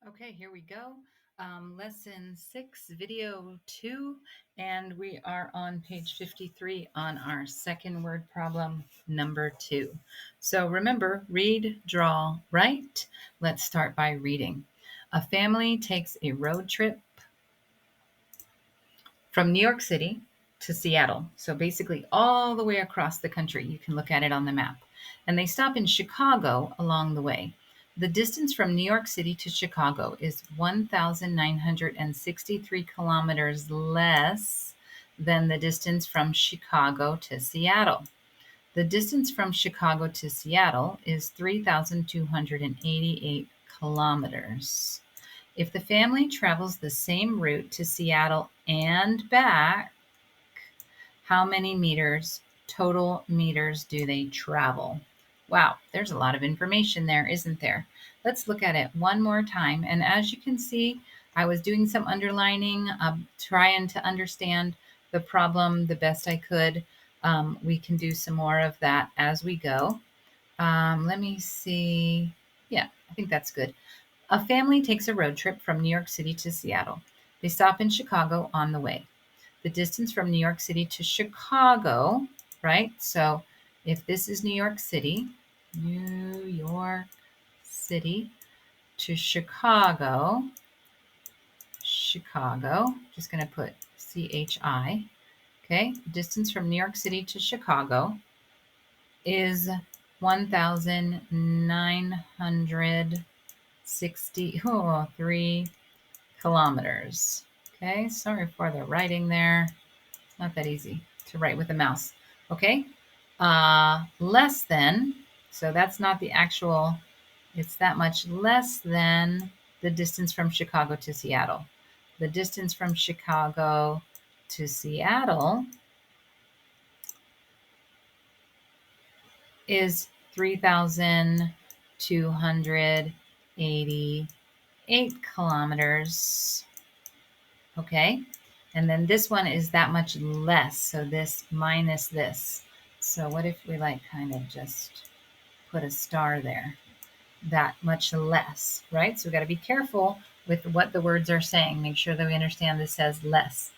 Okay, here we go. Lesson 6, video 2, and we are on page 53 on our second word problem, number 2. So remember, read, draw, write. Let's start by reading. A family takes a road trip from New York City to Seattle. So basically all the way across the country. You can look at it on the map. And they stop in Chicago along the way. The distance from New York City to Chicago is 1,963 kilometers less than the distance from Chicago to Seattle. The distance from Chicago to Seattle is 3,288 kilometers. If the family travels the same route to Seattle and back, how many total meters do they travel? Wow, there's a lot of information there, isn't there? Let's look at it one more time. And as you can see, I was doing some underlining, trying to understand the problem the best I could. We can do some more of that as we go. Let me see. Yeah, I think that's good. A family takes a road trip from New York City to Seattle. They stop in Chicago on the way. The distance from New York City to Chicago, right? So if this is New York City to Chicago, just going to put CHI, okay? Distance from New York City to Chicago is 1,963 kilometers. Okay, sorry for the writing there. It's not that easy to write with a mouse. Okay, less than, so that's not the actual, it's that much less than the distance from Chicago to Seattle. The distance from Chicago to Seattle is 3,288 kilometers. Okay, and then this one is that much less, so this minus this. So what if we like kind of just put a star there? That much less, right? So we got to be careful with what the words are saying. Make sure that we understand this says less.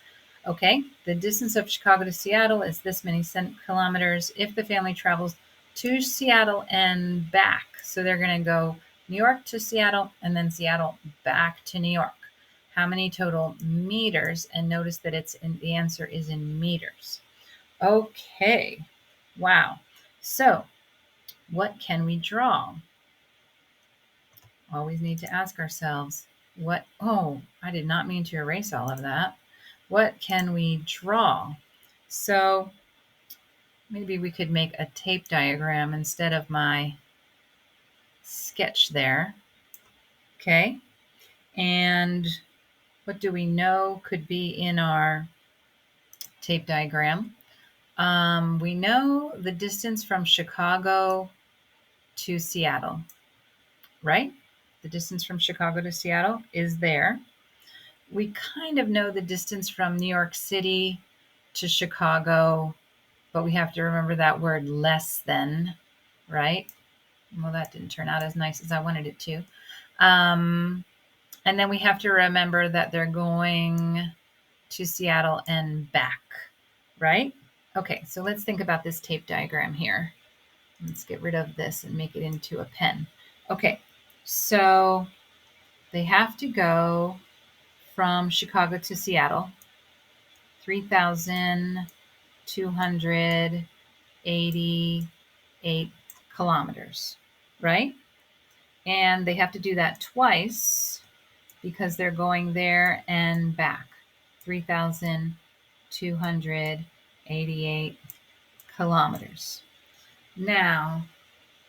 Okay, the distance of Chicago to Seattle is this many kilometers if the family travels to Seattle and back. So they're going to go New York to Seattle and then Seattle back to New York. How many total meters? And notice that the answer is in meters. Okay, wow. So what can we draw? Always need to ask ourselves, I did not mean to erase all of that. What can we draw? So maybe we could make a tape diagram instead of my sketch there. Okay, and what do we know could be in our tape diagram? We know the distance from Chicago to Seattle, right? The distance from Chicago to Seattle is there. We kind of know the distance from New York City to Chicago, but we have to remember that word less than, right? Well, that didn't turn out as nice as I wanted it to. And then we have to remember that they're going to Seattle and back, right? Okay, so let's think about this tape diagram here. Let's get rid of this and make it into a pen. Okay, so they have to go from Chicago to Seattle, 3,288 kilometers, right? And they have to do that twice because they're going there and back, 3,288 kilometers. Now,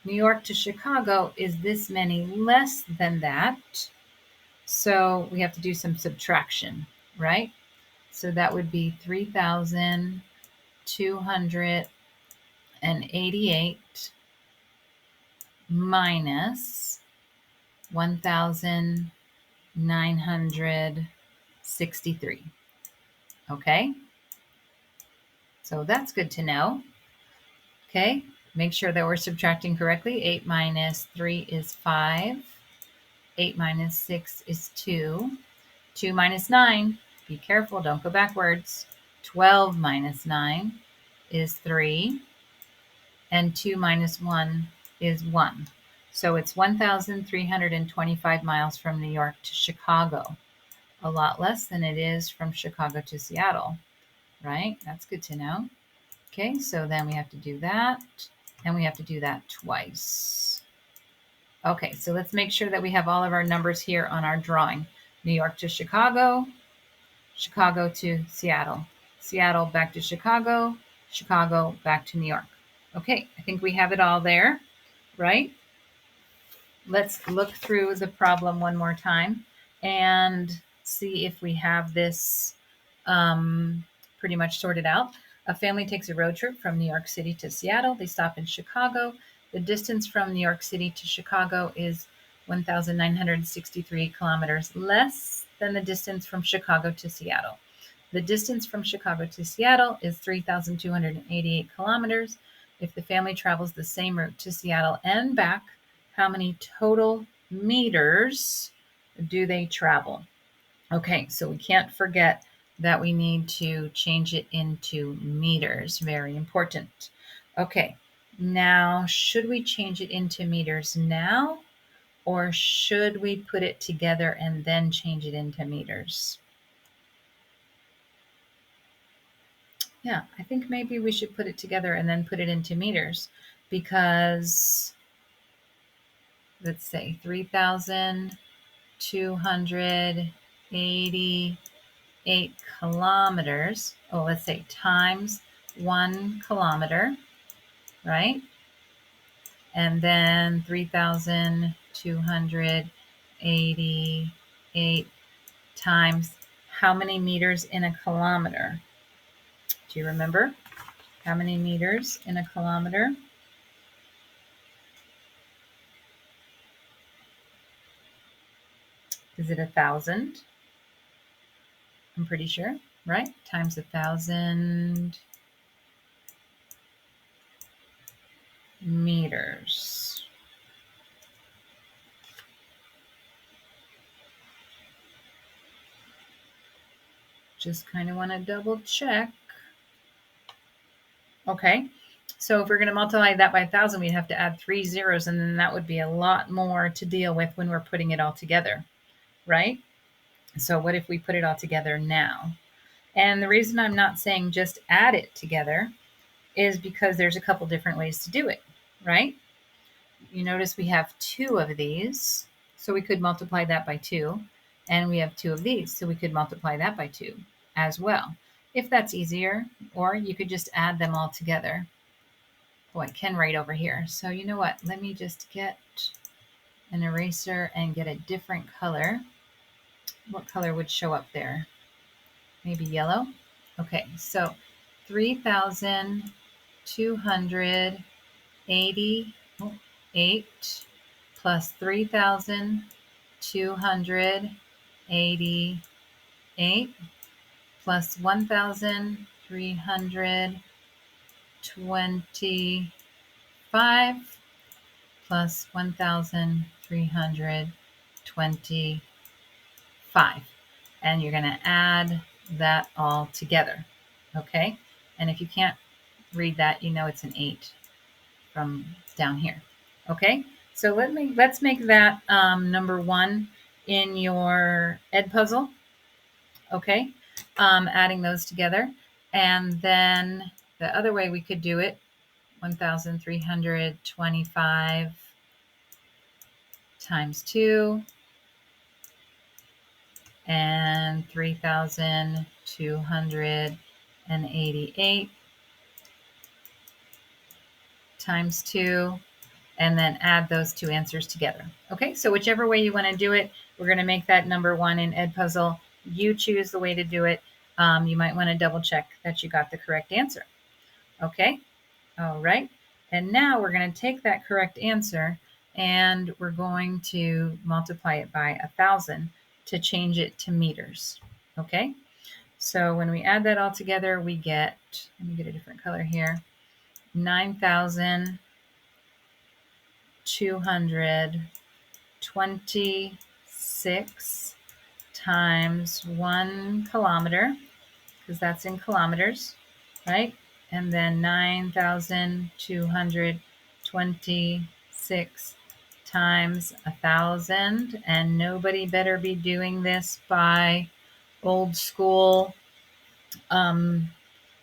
New York to Chicago is this many less than that. So we have to do some subtraction, right? So that would be 3,288 minus 1,963. Okay? So that's good to know. Okay? Make sure that we're subtracting correctly. 8 minus 3 is 5. 8 minus 6 is 2. 2 minus 9, be careful, don't go backwards. 12 minus 9 is 3. And 2 minus 1 is 1. So it's 1,325 miles from New York to Chicago. A lot less than it is from Chicago to Seattle, right? That's good to know. Okay, so then we have to do that, and we have to do that twice. Okay, so let's make sure that we have all of our numbers here on our drawing. New York to Chicago, Chicago to Seattle, Seattle back to Chicago, Chicago back to New York. Okay, I think we have it all there, right? Let's look through the problem one more time and see if we have this pretty much sorted out. A family takes a road trip from New York City to Seattle. They stop in Chicago. The distance from New York City to Chicago is 1,963 kilometers, less than the distance from Chicago to Seattle. The distance from Chicago to Seattle is 3,288 kilometers. If the family travels the same route to Seattle and back, how many total meters do they travel? Okay, so we can't forget that we need to change it into meters. Very important. Okay, now should we change it into meters now, or should we put it together and then change it into meters? Yeah, I think maybe we should put it together and then put it into meters, because let's say 3,288 kilometers. Oh, let's say times 1 kilometer, right? And then 3,288 times how many meters in a kilometer? Do you remember how many meters in a kilometer? Is it 1,000? I'm pretty sure, right? Times 1,000 meters. Just kind of want to double check. Okay, so if we're going to multiply that by 1,000, we'd have to add 3 zeros, and then that would be a lot more to deal with when we're putting it all together, right? So what if we put it all together now? And the reason I'm not saying just add it together is because there's a couple different ways to do it, right? You notice we have 2 of these, so we could multiply that by 2, and we have 2 of these, so we could multiply that by 2 as well, if that's easier, or you could just add them all together. Oh, I can write over here. So you know what? Let me just get an eraser and get a different color. What color would show up there? Maybe yellow? Okay, so 3,288 plus 3,288 plus 1,325 plus 1,325. And you're going to add that all together, okay? And if you can't read that, you know it's an 8 from down here, okay? So let's make that number 1 in your Ed puzzle, okay? Adding those together. And then the other way we could do it, 1,325 times 2 and 3,288 times 2, and then add those 2 answers together. Okay, so whichever way you want to do it, we're going to make that number 1 in Ed puzzle. You choose the way to do it. You might want to double check that you got the correct answer. Okay, all right. And now we're going to take that correct answer and we're going to multiply it by 1,000 to change it to meters. Okay, so when we add that all together, we get, let me get a different color here, 9,225 6 times 1 kilometer, because that's in kilometers, right? And then 9,226 times 1,000. And nobody better be doing this by old school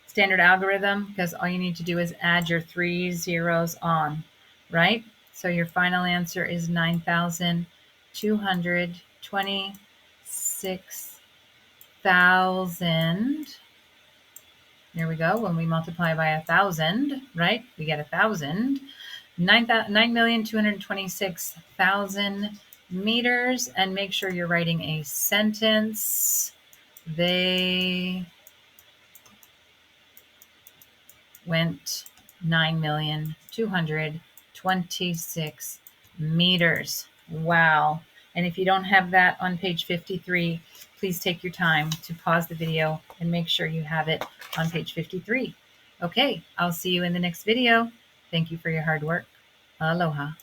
standard algorithm, because all you need to do is add your 3 zeros on, right? So your final answer is 9,226,000. There we go. When we multiply by 1,000, right? We get 1,000. 9,226,000 meters. And make sure you're writing a sentence. They went 9,226 meters. Wow. And if you don't have that on page 53, please take your time to pause the video and make sure you have it on page 53. Okay, I'll see you in the next video. Thank you for your hard work. Aloha.